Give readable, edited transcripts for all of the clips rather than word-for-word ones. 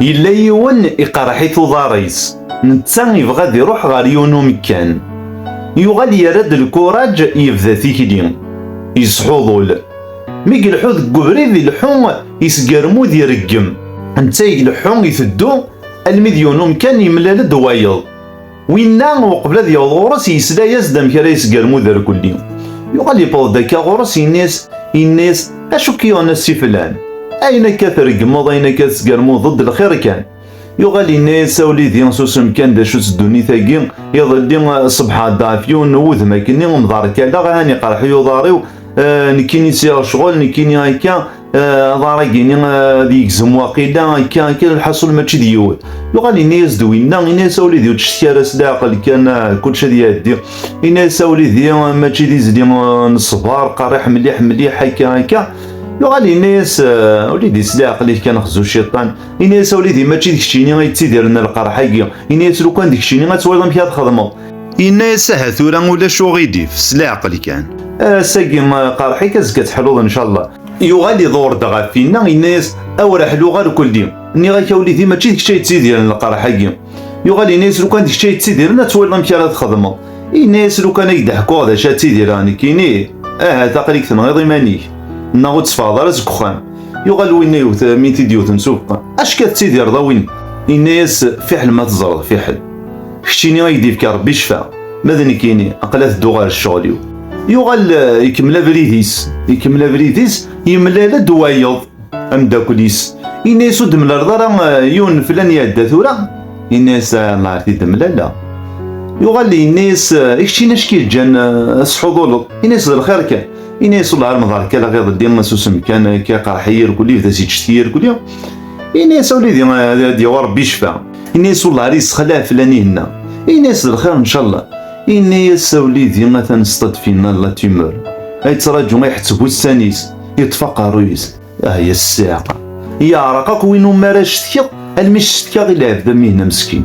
يلا يون يقرحيت ضاريس، نتا يبغى يروح غير يونو مكان، يغال يرد الكوراج يبدا تيكلي يسحوضول، مي يلحو ذك بريد يلحو يسقرمو يرقم، نتا يلحو يثدو المديونو مكان يملال دوايض، وينا وقبل ذي غورس يسلا يزدم كرا يسقرمو ذا كلي، يغال يبوض داكا غورس الناس اشو كيونس فلان، اين كترقمو اين كتسقرمو ضد الخير كان، يغال الناس وليدي سوسم كان دا شو تدوني ثاقي يظل صبحا دافيون وذ ماكني ومضار كالا غاني قرحو يضاريو نكيني سير شغل نكيني هكا ضارقيني ذي يكزم واقيلا هكا الحصول ماشي ديول، يغال الناس دوينا الناس وليدي وتشتكي راس العقل كان كلشي ديال الناس وليدي ماشي دي زدي نصبار قريح مليح هكا يغال الناس وليدي سلاق اللي كان خزو الشيطان، الناس وليدي ماشي ديكشيني غيتيدير لنا القرحاكي، الناس لو كان ديكشيني غتوالم كي تخدمو، الناس ثورا ولا شو غيدي في سلاق اللي كان ساقي قرحي كازكا تحلوض ان شاء الله، يغال يدور دغا فينا الناس اورا حلو غير كل ديم، ني غاكا وليدي ماشي ديكشي يتيدير لنا القرحاكي، يغال الناس لو كان ديكشي يتيدير لنا توالم كي تخدمو، الناس لو كان يضحكوا هذا شا تيدير راني كيني تقريك تنغيض يمانيك ناغو تفاضل رزق خام، يغال وين يوث مين تيديوث نسوق اش كتيدير ضوين، الناس فحل ما تزرد فحل كشتيني غيدي فيك ربي شفا ماذا كيني اقلا تدو غير الشغل يغال يكمل بريديس يملا دوايض ام داكوليس، الناس ودم الارض يون فلان يعدا ثورا الناس الله عرفتي دملا لا، يغال الناس كشتينا شكيل جان صحوضولو الناس الخير كان، الناس والله المظهر كلا غير ديما سوسم كان كقرحير كلي بدا تشتير كلي، الناس وليدي دي ربي شفا، الناس والله ريس خلا فلاني هنا، الناس الخير ان شاء الله، الناس وليدي ما تنصطد فينا لا تيمور، اي تراجعوا ما يحتسبوا السانيس يتفقروا هي الساعه، يا رقاق وينو ما راه شتكي المش شتكي غير العبد مهنا مسكين،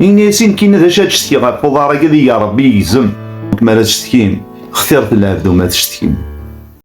الناس كاين ذا شتكي غير فضارة كذا يا ربي يزم ما راه شتكين اخترت العبد وما تشتكين.